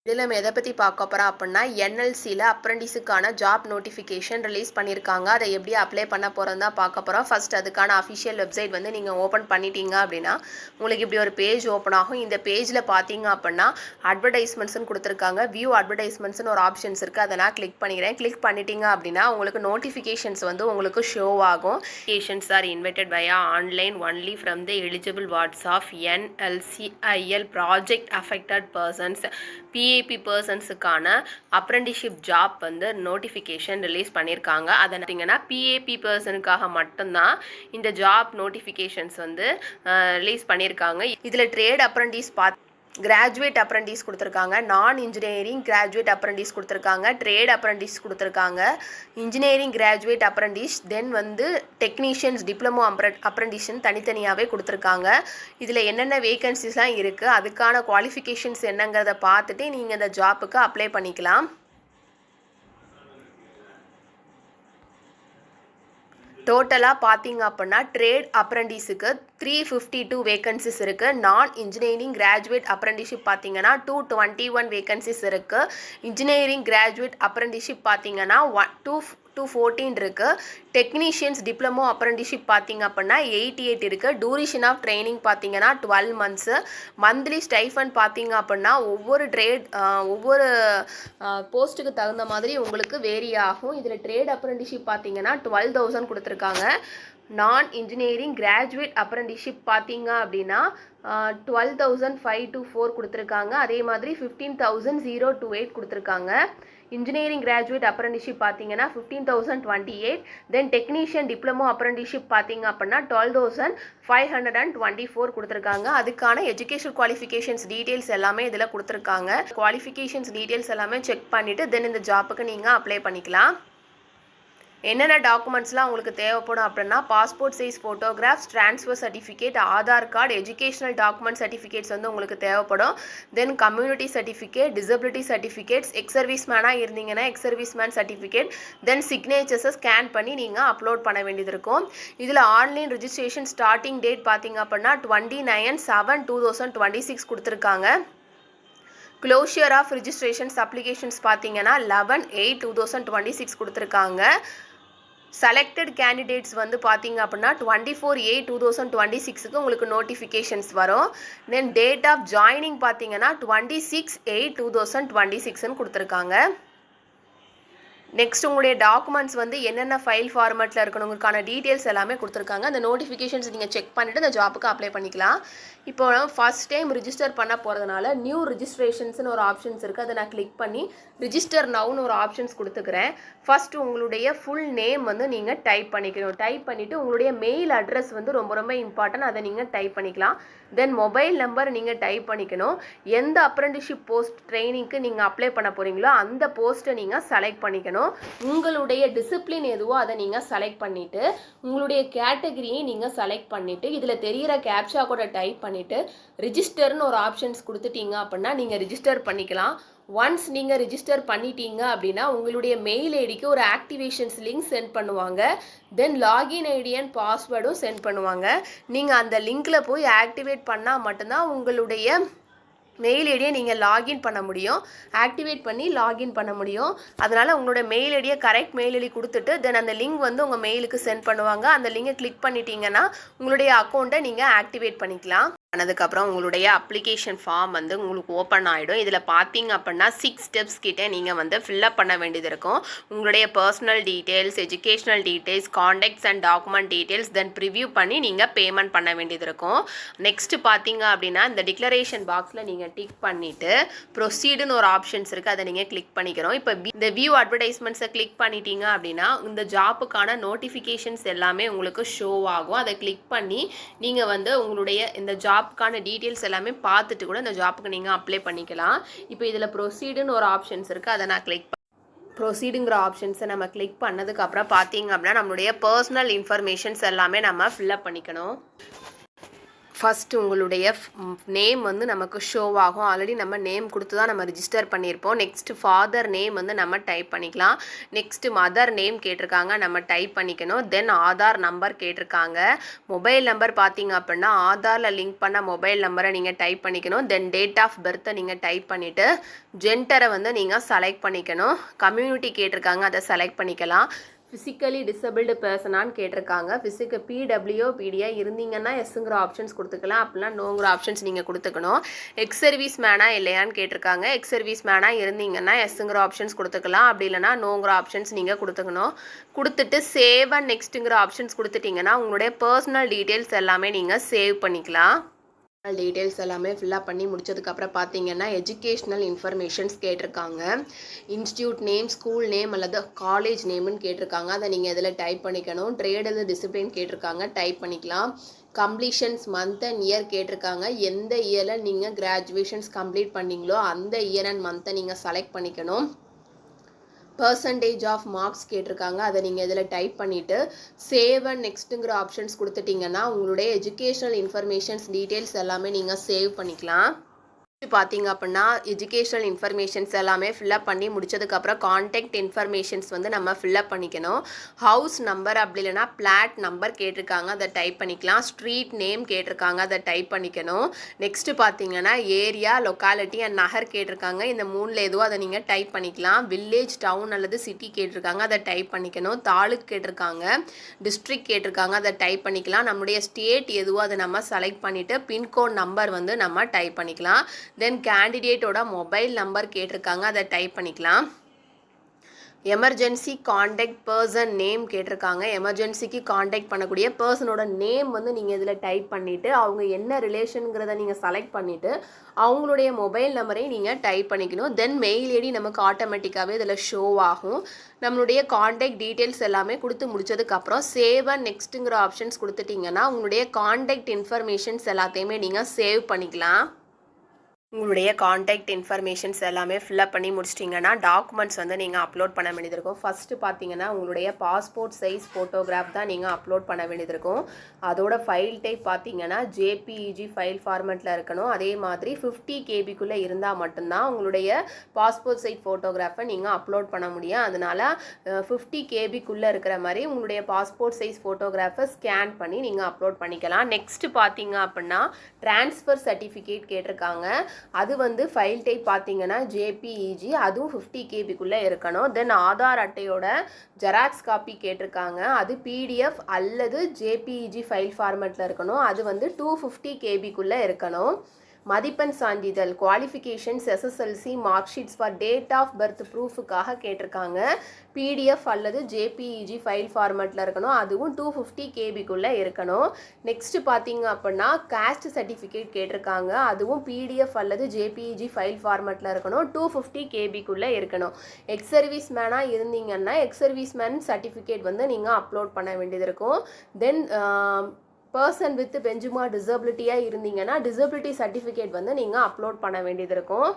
இதில் நம்ம எதை பற்றி பார்க்க போகிறோம் அப்படின்னா என்எல்சியில் அப்ரெண்டிஸுக்கான ஜாப் நோட்டிஃபிகேஷன் ரிலீஸ் பண்ணியிருக்காங்க. அதை எப்படி அப்ளை பண்ண போகிறோம் தான் பார்க்க போகிறோம். ஃபர்ஸ்ட் அதுக்கான அஃபிஷியல் வெப்சைட் வந்து நீங்கள் ஓப்பன் பண்ணிட்டீங்க அப்படின்னா உங்களுக்கு இப்படி ஒரு பேஜ் ஓப்பன் ஆகும். இந்த பேஜில் பார்த்தீங்க அப்படின்னா அட்வர்டைஸ்மெண்ட்ஸ்னு கொடுத்துருக்காங்க. வியூ அட்வர்டைஸ்மெண்ட்ஸ்னு ஒரு ஆப்ஷன்ஸ் இருக்குது. அதை நான் கிளிக் பண்ணிக்கிறேன். கிளிக் பண்ணிட்டீங்க அப்படின்னா உங்களுக்கு நோட்டிஃபிகேஷன்ஸ் வந்து உங்களுக்கு ஷோ ஆகும். Notifications are invited via online only from the eligible wards of NLCIL project affected persons PAP பர்சன்ஸுக்கான அப்ரெண்டிஷிப் ஜாப் வந்து நோட்டிஃபிகேஷன் ரிலீஸ் பண்ணியிருக்காங்க. அதை பார்த்தீங்கன்னா PAP பர்சனுக்காக மட்டும்தான் இந்த ஜாப் நோட்டிஃபிகேஷன்ஸ் வந்து ரிலீஸ் பண்ணியிருக்காங்க. இதில் ட்ரேட் அப்ரெண்டிஸ் கிராஜுவேட் அப்ரெண்டிஸ் கொடுத்துருக்காங்க, நான் இன்ஜினியரிங் கிராஜுவேட் அப்ரெண்டிஸ் கொடுத்துருக்காங்க, ட்ரேட் அப்ரெண்டிஸ் கொடுத்துருக்காங்க, இன்ஜினியரிங் கிராஜுவேட் அப்ரெண்டிஸ், தென் வந்து டெக்னீஷியன்ஸ் டிப்ளமோ அப்ரெண்டிஷன் தனித்தனியாகவே கொடுத்துருக்காங்க. இதில் என்னென்ன வேகன்சிஸ்லாம் இருக்குது, அதுக்கான குவாலிஃபிகேஷன்ஸ் என்னங்கிறத பார்த்துட்டு நீங்கள் இந்த ஜாப்புக்கு அப்ளை பண்ணிக்கலாம். டோட்டலாக பார்த்தீங்க அப்படின்னா ட்ரேட் அப்ரெண்டிஸுக்கு 352 வேகன்சிஸ் இருக்குது. நான் இன்ஜினியரிங் கிராஜுவேட் அப்ரெண்டிஷிப் பார்த்தீங்கன்னா 221 வேகன்சிஸ் இருக்குது. இன்ஜினியரிங் கிராஜுவேட் அப்ரெண்டிஷிப் பார்த்தீங்கன்னா 214 இருக்குது. டெக்னீஷியன்ஸ் டிப்ளமோ அப்ரெண்டிஷிப் பார்த்தீங்க அப்படின்னா 88 இருக்குது. டூரேஷன் ஆஃப் ட்ரைனிங் பார்த்தீங்கன்னா 12 மந்த்ஸு. மந்த்லி ஸ்டைஃபண்ட் பார்த்தீங்க அப்படின்னா ஒவ்வொரு போஸ்ட்டுக்கு தகுந்த மாதிரி உங்களுக்கு வேரி ஆகும். இதில் ட்ரேட் அப்ரெண்டிஷிப் பார்த்தீங்கன்னா 12,000 கொடுத்துருக்காங்க. நான் இன்ஜினியரிங் கிராஜுவேட் அப்ரெண்டிஷிப் பார்த்தீங்க அப்படின்னா 12,524 கொடுத்துருக்காங்க. அதே மாதிரி 15,028 கொடுத்துருக்காங்க. இன்ஜினியரிங் கிராஜுவேட் அப்ரெண்டிஷிப் பார்த்தீங்கன்னா 15,028. தென் டெக்னீஷியன் டிப்ளமோ அப்ரெண்டிஷிப் பார்த்தீங்க அப்படின்னா 12,524 கொடுத்துருக்காங்க. அதுக்கான எஜுகேஷன் குவாலிஃபிகேஷன்ஸ் டீட்டெயில்ஸ் எல்லாமே இதில் கொடுத்துருக்காங்க. குவாலிஃபிகேஷன்ஸ் டீட்டெயில்ஸ் எல்லாமே செக் பண்ணிவிட்டு தென் இந்த ஜாப்புக்கு நீங்கள் அப்ளை பண்ணிக்கலாம். என்னென்ன டாக்குமெண்ட்ஸ்லாம் உங்களுக்கு தேவைப்படும் அப்படின்னா passport size photographs, transfer certificate, Aadhaar card, educational document certificates வந்து உங்களுக்கு தேவைப்படும். Then community certificate, disability certificates, ex service மேனாக இருந்தீங்கன்னா ex service man certificate, then சிக்னேச்சர்ஸை ஸ்கேன் பண்ணி நீங்கள் அப்லோட் பண்ண வேண்டியது இருக்கும். இதில் ஆன்லைன் ரிஜிஸ்ட்ரேஷன் ஸ்டார்டிங் டேட் பார்த்தீங்க அப்படின்னா 29/7/2026 கொடுத்துருக்காங்க. க்ளோஷர் ஆஃப் ரிஜிஸ்ட்ரேஷன்ஸ் அப்ளிகேஷன்ஸ் பார்த்தீங்கன்னா 11/8/2026 கொடுத்துருக்காங்க. செலக்டட் கேண்டிடேட்ஸ் வந்து பார்த்தீங்க அப்படின்னா 24/8/2026க்கு உங்களுக்கு நோட்டிஃபிகேஷன்ஸ் வரும். தென் டேட் ஆஃப் ஜாயினிங் பார்த்தீங்கன்னா 26/8/2026ன்னு கொடுத்துருக்காங்க. நெக்ஸ்ட் உங்களுடைய டாக்குமெண்ட்ஸ் வந்து என்னென்ன ஃபைல் ஃபார்மேட்டில் இருக்கணுங்கிறதுக்கான டீட்டெயில்ஸ் எல்லாமே கொடுத்துருக்காங்க. அந்த நோட்டிஃபிகேஷன்ஸ் நீங்கள் செக் பண்ணிவிட்டு அந்த ஜாப்புக்கு அப்ளை பண்ணிக்கலாம். இப்போ ஃபஸ்ட் டைம் ரிஜிஸ்டர் பண்ண போகிறதுனால நியூ ரிஜிஸ்ட்ரேஷன்ஸ்னு ஒரு ஆப்ஷன்ஸ் இருக்குது. அதை நான் கிளிக் பண்ணி ரிஜிஸ்டர் நவுன்னு ஒரு ஆப்ஷன்ஸ் கொடுத்துக்கிறேன். ஃபஸ்ட்டு உங்களுடைய ஃபுல் நேம் வந்து நீங்கள் டைப் பண்ணிக்கணும். டைப் பண்ணிவிட்டு உங்களுடைய மெயில் அட்ரஸ் வந்து ரொம்ப ரொம்ப இம்பார்ட்டன்ட், அதை நீங்கள் டைப் பண்ணிக்கலாம். தென் மொபைல் நம்பர் நீங்கள் டைப் பண்ணிக்கணும். எந்த அப்ரெண்டிஷிப் போஸ்ட் ட்ரைனிங்க்கு நீங்கள் அப்ளை பண்ண போகிறீங்களோ அந்த போஸ்ட்டை நீங்கள் செலக்ட் பண்ணிக்கணும். உங்களுடைய டிசிப்ளின் எதுவோ அதை நீங்கள் செலக்ட் பண்ணிவிட்டு உங்களுடைய கேட்டகரியை நீங்கள் செலக்ட் பண்ணிவிட்டு இதில் தெரிகிற கேப்சா கூட டைப் பண்ணிவிட்டு ரிஜிஸ்டர்னு ஒரு ஆப்ஷன்ஸ் கொடுத்துட்டீங்க அப்படின்னா நீங்கள் ரிஜிஸ்டர் பண்ணிக்கலாம். ஒன்ஸ் நீங்கள் ரிஜிஸ்டர் பண்ணிட்டீங்க அப்படின்னா உங்களுடைய மெயில் ஐடிக்கு ஒரு ஆக்டிவேஷன்ஸ் லிங்க் சென்ட் பண்ணுவாங்க. தென் லாகின் ஐடி அண்ட் பாஸ்வேர்டும் சென்ட் பண்ணுவாங்க. நீங்கள் அந்த லிங்க்கில் போய் ஆக்டிவேட் பண்ணால் மட்டும்தான் உங்களுடைய மெயில் ஐடியை நீங்கள் லாகின் பண்ண முடியும், ஆக்டிவேட் பண்ணி லாகின் பண்ண முடியும். அதனால் உங்களோட மெயில் ஐடியை கரெக்ட் மெயில் ஐடி கொடுத்துட்டு தென் அந்த லிங்க் வந்து உங்கள் மெயிலுக்கு சென்ட் பண்ணுவாங்க. அந்த லிங்கை கிளிக் பண்ணிட்டீங்கன்னா உங்களுடைய அக்கௌண்ட்டை நீங்கள் ஆக்டிவேட் பண்ணிக்கலாம். ஆனதுக்கப்புறம் உங்களுடைய அப்ளிகேஷன் ஃபார்ம் வந்து உங்களுக்கு ஓப்பன் ஆகிடும். இதில் பார்த்தீங்க அப்படின்னா 6 ஸ்டெப்ஸ் கிட்டே நீங்கள் வந்து ஃபில்அப் பண்ண வேண்டியது இருக்கும். உங்களுடைய personal details, educational details, contacts and document details, then preview பண்ணி நீங்கள் பேமெண்ட் பண்ண வேண்டியது இருக்கும். நெக்ஸ்ட்டு பார்த்தீங்க அப்படின்னா இந்த டிக்ளரேஷன் பாக்ஸில் நீங்கள் டிக் பண்ணிவிட்டு ப்ரொசீடுன்னு ஒரு ஆப்ஷன்ஸ் இருக்குது, அதை நீங்கள் கிளிக் பண்ணிக்கிறோம். இப்போ இந்த வியூ அட்வர்டைஸ்மெண்ட்ஸை கிளிக் பண்ணிட்டீங்க அப்படின்னா இந்த ஜாப்புக்கான நோட்டிஃபிகேஷன்ஸ் எல்லாமே உங்களுக்கு ஷோ ஆகும். அதை கிளிக் பண்ணி நீங்கள் வந்து உங்களுடைய இந்த ஜாப்புக்கான டீட்டெயில்ஸ் எல்லாமே பார்த்துட்டு கூட இந்த ஜாப்புக்கு நீங்கள் அப்ளை பண்ணிக்கலாம். இப்போ இதில் ப்ரொசீடுன்னு ஒரு ஆப்ஷன்ஸ் இருக்குது, அதை நான் கிளிக் ப்ரொசீடுங்கிற ஆப்ஷன்ஸை நம்ம கிளிக் பண்ணதுக்கப்புறம் பார்த்தீங்க அப்படின்னா நம்மளுடைய பர்சனல் இன்ஃபர்மேஷன்ஸ் எல்லாமே நம்ம ஃபில்அப் பண்ணிக்கணும். ஃபஸ்ட்டு உங்களுடைய நேம் வந்து நமக்கு ஷோ ஆகும். ஆல்ரெடி நம்ம நேம் கொடுத்து தான் நம்ம ரிஜிஸ்டர் பண்ணியிருப்போம். நெக்ஸ்ட்டு ஃபாதர் நேம் வந்து நம்ம டைப் பண்ணிக்கலாம். நெக்ஸ்ட்டு மதர் நேம் கேட்டிருக்காங்க, நம்ம டைப் பண்ணிக்கணும். தென் ஆதார் நம்பர் கேட்டிருக்காங்க. மொபைல் நம்பர் பார்த்தீங்க அப்படின்னா ஆதாரில் லிங்க் பண்ண மொபைல் நம்பரை நீங்கள் டைப் பண்ணிக்கணும். தென் டேட் ஆஃப் பர்த்தை நீங்கள் டைப் பண்ணிவிட்டு ஜெண்டரை வந்து நீங்கள் செலக்ட் பண்ணிக்கணும். கம்யூனிட்டி கேட்டிருக்காங்க, அதை செலக்ட் பண்ணிக்கலாம். ஃபிசிக்கலி டிசபிள்டு பர்சனான்னு கேட்டிருக்காங்க. பிடபிள்யூ பிடியா இருந்தீங்கன்னா எஸ்ங்கிற ஆப்ஷன்ஸ் கொடுத்துக்கலாம், அப்படின்னா நோங்கிற ஆப்ஷன்ஸ் நீங்கள் கொடுத்துக்கணும். எக்ஸ் சர்வீஸ் மேனா இல்லையான்னு கேட்டிருக்காங்க. எக்ஸ் சர்வீஸ் மேனா இருந்தீங்கன்னா எஸ்ங்கிற ஆப்ஷன்ஸ் கொடுத்துக்கலாம், அப்படி இல்லைனா நோங்கிற ஆப்ஷன்ஸ் நீங்கள் கொடுத்துக்கணும். கொடுத்துட்டு சேவ் அண்ட் நெக்ஸ்ட்டுங்கிற ஆப்ஷன்ஸ் கொடுத்துட்டிங்கன்னா உங்களுடைய பர்சனல் டீட்டெயில்ஸ் எல்லாமே நீங்கள் சேவ் பண்ணிக்கலாம். டீட்டெயில்ஸ் எல்லாமே ஃபில்லப் பண்ணி முடிச்சதுக்கப்புறம் பார்த்தீங்கன்னா எஜுகேஷ்னல் இன்ஃபர்மேஷன்ஸ் கேட்டிருக்காங்க. இன்ஸ்டியூட் நேம், ஸ்கூல் நேம் அல்லது காலேஜ் நேம்னு கேட்டிருக்காங்க, அதை நீங்கள் இதில் டைப் பண்ணிக்கணும். ட்ரேட் அல்லது டிசிப்ளின் கேட்டிருக்காங்க, டைப் பண்ணிக்கலாம். கம்ப்ளீஷன்ஸ் மந்த் அண்ட் இயர் கேட்டிருக்காங்க. எந்த இயரில் நீங்கள் கிராஜுவேஷன்ஸ் கம்ப்ளீட் பண்ணிங்களோ அந்த இயர் அண்ட் மந்த்தை நீங்கள் செலக்ட் பண்ணிக்கணும். பர்சன்டேஜ் ஆஃப் மார்க்ஸ் கேட்டிருக்காங்க, அதை நீங்கள் இதில் டைப் பண்ணிவிட்டு சேவ் அண்ட் நெக்ஸ்ட்டுங்கிற ஆப்ஷன்ஸ் கொடுத்துட்டிங்கன்னா உங்களுடைய எஜுகேஷ்னல் இன்ஃபர்மேஷன்ஸ் டீட்டெயில்ஸ் எல்லாமே நீங்கள் சேவ் பண்ணிக்கலாம். பார்த்தீங்க அப்படின்னா எஜுகேஷனல் இன்ஃபர்மேஷன்ஸ் எல்லாமே ஃபில்லப் பண்ணி முடிச்சதுக்கப்புறம் கான்டாக்ட் இன்ஃபர்மேஷன்ஸ் வந்து நம்ம ஃபில்லப் பண்ணிக்கணும். ஹவுஸ் நம்பர் அப்படி இல்லைனா பிளாட் நம்பர் கேட்டிருக்காங்க, அதை டைப் பண்ணிக்கலாம். ஸ்ட்ரீட் நேம் கேட்டிருக்காங்க, அதை டைப் பண்ணிக்கணும். நெக்ஸ்ட்டு பார்த்தீங்கன்னா ஏரியா, லொக்காலிட்டி அண்ட் நகர் கேட்டிருக்காங்க. இந்த மூணில் எதுவோ அதை நீங்கள் டைப் பண்ணிக்கலாம். வில்லேஜ், டவுன் அல்லது சிட்டி கேட்டிருக்காங்க, அதை டைப் பண்ணிக்கணும். தாலுக் கேட்டிருக்காங்க, டிஸ்ட்ரிக்ட் கேட்டிருக்காங்க, அதை டைப் பண்ணிக்கலாம். நம்முடைய ஸ்டேட் எதுவோ அதை நம்ம செலக்ட் பண்ணிவிட்டு பின்கோட் நம்பர் வந்து நம்ம டைப் பண்ணிக்கலாம். தென் கேண்டிடேட்டோட மொபைல் நம்பர் கேட்டிருக்காங்க, அதை டைப் பண்ணிக்கலாம். எமர்ஜென்சி காண்டாக்ட் பர்சன் நேம் கேட்டிருக்காங்க. எமர்ஜென்சிக்கு காண்டாக்ட் பண்ணக்கூடிய பர்சனோட நேம் வந்து நீங்கள் இதில் டைப் பண்ணிவிட்டு அவங்க என்ன ரிலேஷனுங்கிறத நீங்கள் செலக்ட் பண்ணிவிட்டு அவங்களுடைய மொபைல் நம்பரையும் நீங்கள் டைப் பண்ணிக்கணும். தென் மெயில் ஐடி நமக்கு ஆட்டோமேட்டிக்காகவே இதில் ஷோ ஆகும். நம்மளுடைய காண்டாக்ட் டீட்டெயில்ஸ் எல்லாமே கொடுத்து முடிச்சதுக்கப்புறம் சேவ் அண்ட் நெக்ஸ்ட்டுங்கிற ஆப்ஷன்ஸ் கொடுத்துட்டிங்கன்னா உங்களுடைய காண்டாக்ட் இன்ஃபர்மேஷன்ஸ் எல்லாத்தையுமே நீங்கள் சேவ் பண்ணிக்கலாம். உங்களுடைய காண்டாக்ட் இன்ஃபர்மேஷன்ஸ் எல்லாமே ஃபில்லப் பண்ணி முடிச்சிட்டிங்கன்னா டாக்குமெண்ட்ஸ் வந்து நீங்கள் அப்லோட் பண்ண வேண்டியது இருக்கும். ஃபஸ்ட்டு பார்த்தீங்கன்னா உங்களுடைய பாஸ்போர்ட் சைஸ் ஃபோட்டோகிராஃப் தான் நீங்கள் அப்லோட் பண்ண வேண்டியது இருக்கும். அதோட ஃபைல் டைப் பார்த்தீங்கன்னா ஜேபிஇஜி ஃபைல் ஃபார்மேட்டில் இருக்கணும். அதே மாதிரி 50 கேபிக்குள்ளே இருந்தால் மட்டும்தான் உங்களுடைய பாஸ்போர்ட் சைஸ் ஃபோட்டோகிராஃபை நீங்கள் அப்லோட் பண்ண முடியும். அதனால் 50 கேபிக்குள்ளே இருக்கிற மாதிரி உங்களுடைய பாஸ்போர்ட் சைஸ் ஃபோட்டோகிராஃபை ஸ்கேன் பண்ணி நீங்கள் அப்லோட் பண்ணிக்கலாம். நெக்ஸ்ட்டு பார்த்தீங்க அப்படின்னா ட்ரான்ஸ்ஃபர் சர்டிஃபிகேட் கேட்டிருக்காங்க. அது வந்து ஃபைல் டைப் பார்த்தீங்கன்னா ஜேபிஇஜி, அதுவும் 50 கேபிக்குள்ளே இருக்கணும். தென் ஆதார் அட்டையோட ஜெராக்ஸ் காப்பி கேட்டிருக்காங்க, அது பிடிஎஃப் அல்லது ஜேபிஇஜி ஃபைல் ஃபார்மேட்டில் இருக்கணும். அது வந்து 250 கேபிக்குள்ளே இருக்கணும். மதிப்பெண் சான்றிதழ், qualifications, SSLC mark sheets for date of birth ப்ரூஃபுக்காக கேட்டிருக்காங்க. பிடிஎஃப் அல்லது ஜேபிஇஜி ஃபைல் ஃபார்மேட்டில் இருக்கணும். அதுவும் 250 கேபிக்குள்ளே இருக்கணும். நெக்ஸ்ட்டு பார்த்தீங்க அப்படின்னா காஸ்ட் சர்டிஃபிகேட் கேட்டிருக்காங்க. அதுவும் பிடிஎஃப் அல்லது ஜேபிஇஜி ஃபைல் ஃபார்மேட்டில் இருக்கணும். 250 கேபிக்குள்ளே இருக்கணும். எக்ஸ் சர்வீஸ் மேனாக இருந்தீங்கன்னா எக்ஸ் சர்வீஸ் மேன் சர்டிஃபிகேட் வந்து நீங்கள் அப்லோட் பண்ண வேண்டியது இருக்கும். தென் பர்சன் வித் பெஞ்சுமா டிசபிலிட்டியாக இருந்தீங்கன்னா டிசபிலிட்டி சர்டிஃபிகேட் வந்து நீங்கள் அப்லோட் பண்ண வேண்டியது இருக்கும்.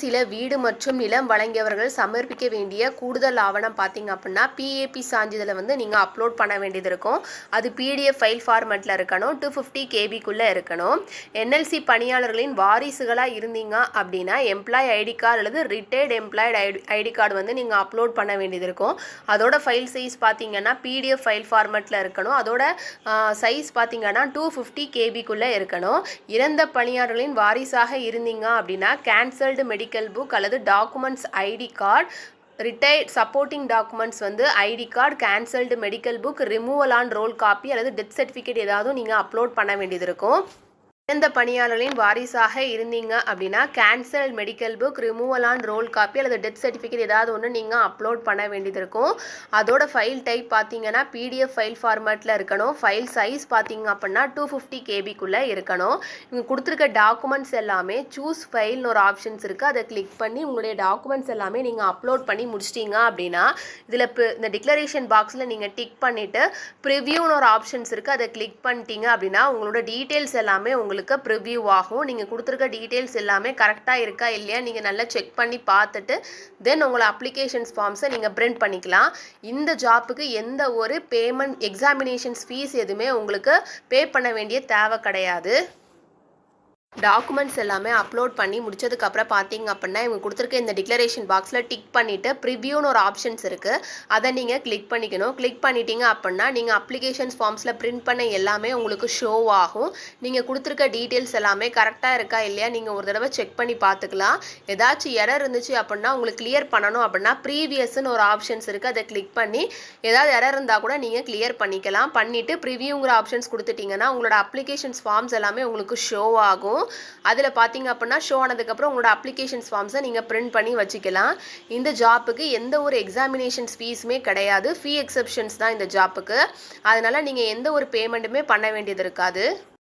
சில வீடு மற்றும் நிலம் வழங்கியவர்கள் சமர்ப்பிக்க வேண்டிய கூடுதல் ஆவணம் பார்த்தீங்க அப்படின்னா பிஏபி சான்றிதழை வந்து நீங்கள் அப்லோட் பண்ண வேண்டியது இருக்கும். அது பிடிஎஃப் ஃபைல் ஃபார்மேட்டில் இருக்கணும். 250 கேபிக்குள்ளே இருக்கணும். என்எல்சி பணியாளர்களின் வாரிசுகளாக இருந்தீங்க அப்படின்னா எம்ப்ளாய் ஐடி கார்டு அல்லது ரிட்டையர்டு எம்ப்ளாய்டு ஐடி கார்டு வந்து நீங்கள் அப்லோட் பண்ண வேண்டியது இருக்கும். அதோட ஃபைல் சைஸ் பார்த்தீங்கன்னா பிடிஎஃப் ஃபைல் ஃபார்மேட்டில் இருக்கணும். அதோட சைஸ் பார்த்தீங்கன்னா 250 கேபிக்குள்ளே இருக்கணும். இறந்த பணியாளர்களின் வாரிசாக இருந்தீங்க அப்படின்னா கேன்சல்டு மெடிக்கல் புக் அல்லது documents ID card, retired supporting documents வந்து ID card, cancelled medical book, removal on roll copy அல்லது டெத் சர்டிஃபிகேட் ஏதாவது நீங்கள் அப்லோட் பண்ண வேண்டியது இருக்கும். இறந்த பணியாளர்களின் வாரிசாக இருந்தீங்க அப்படின்னா cancel medical book, removal on roll copy அல்லது டெத் சர்டிஃபிகேட் ஏதாவது ஒன்று நீங்கள் அப்லோட் பண்ண வேண்டியது இருக்கும். அதோட ஃபைல் டைப் பார்த்தீங்கன்னா பிடிஎஃப் ஃபைல் ஃபார்மேட்டில் இருக்கணும். ஃபைல் சைஸ் பார்த்தீங்க அப்படின்னா 250 கேபிக்குள்ளே இருக்கணும். இங்கே கொடுத்துருக்க டாக்குமெண்ட்ஸ் எல்லாமே சூஸ் ஃபைல்னு ஒரு ஆப்ஷன்ஸ் இருக்குது, அதை கிளிக் பண்ணி உங்களுடைய டாக்குமெண்ட்ஸ் எல்லாமே நீங்கள் அப்லோட் பண்ணி முடிச்சிட்டிங்க அப்படின்னா இதில் இந்த டிக்ளரேஷன் பாக்ஸில் நீங்கள் டிக் பண்ணிவிட்டு ப்ரிவ்யூன்னு ஒரு ஆப்ஷன்ஸ் இருக்குது, அதை கிளிக் பண்ணிட்டீங்க அப்படின்னா உங்களோட டீட்டெயில்ஸ் எல்லாமே உங்களுக்கு உங்களுக்கு ப்ரிவ்யூ ஆகும். நீங்கள் கொடுத்துருக்க டீட்டெயில்ஸ் எல்லாமே கரெக்டாக இருக்கா இல்லையா நீங்கள் நல்லா செக் பண்ணி பார்த்துட்டு தென் உங்களை அப்ளிகேஷன்ஸ் ஃபார்ம்ஸை நீங்கள் பிரிண்ட் பண்ணிக்கலாம். இந்த ஜாப்புக்கு எந்த ஒரு பேமெண்ட் எக்ஸாமினேஷன்ஸ் ஃபீஸ் எதுவுமே உங்களுக்கு பே பண்ண வேண்டிய தேவை கிடையாது. டாக்குமெண்ட்ஸ் எல்லாமே அப்லோட் பண்ணி முடிச்சதுக்கப்புறம் பார்த்தீங்க அப்படின்னா இவங்க கொடுத்துருக்க இந்த டிக்ளரேஷன் பாக்ஸில் டிக் பண்ணிவிட்டு ப்ரிவ்யூன்னு ஒரு ஆப்ஷன்ஸ் இருக்குது. அதை நீங்கள் கிளிக் பண்ணிக்கணும். கிளிக் பண்ணிட்டீங்க அப்படின்னா நீங்கள் அப்ளிகேஷன்ஸ் ஃபார்ம்ஸில் பிரிண்ட் பண்ண எல்லாமே உங்களுக்கு ஷோ ஆகும். நீங்கள் கொடுத்துருக்க டீட்டெயில்ஸ் எல்லாமே கரெக்டாக இருக்கா இல்லையா நீங்கள் ஒரு தடவை செக் பண்ணி பார்த்துக்கலாம். ஏதாச்சும் எரர் இருந்துச்சு அப்படின்னா உங்களுக்கு கிளியர் பண்ணணும் அப்படின்னா ப்ரீவியஸ்ன்னு ஒரு ஆப்ஷன்ஸ் இருக்குது. அதை கிளிக் பண்ணி ஏதாவது எரர் இருந்தால் கூட நீங்கள் கிளியர் பண்ணிக்கலாம். பண்ணிவிட்டு ப்ரிவ்யூங்கிற ஆப்ஷன்ஸ் கொடுத்துட்டிங்கன்னா உங்களோட அப்ளிகேஷன்ஸ் ஃபார்ம்ஸ் எல்லாமே உங்களுக்கு ஷோ ஆகும். அதில் பார்த்தீங்க அப்படின்னா ஷோ ஆனதுக்கப்புறம் உங்களோட அப்ளிகேஷன்ஸ் ஃபார்ம்ஸை நீங்கள் பிரிண்ட் பண்ணி வச்சுக்கலாம். இந்த ஜாப்புக்கு எந்த ஒரு எக்ஸாமினேஷன்ஸ் ஃபீஸுமே கிடையாது. ஃபீ எக்ஸப்ஷன்ஸ் தான் இந்த ஜாப்புக்கு. அதனால் நீங்கள் எந்த ஒரு பேமெண்ட்டுமே பண்ண வேண்டியது இருக்காது.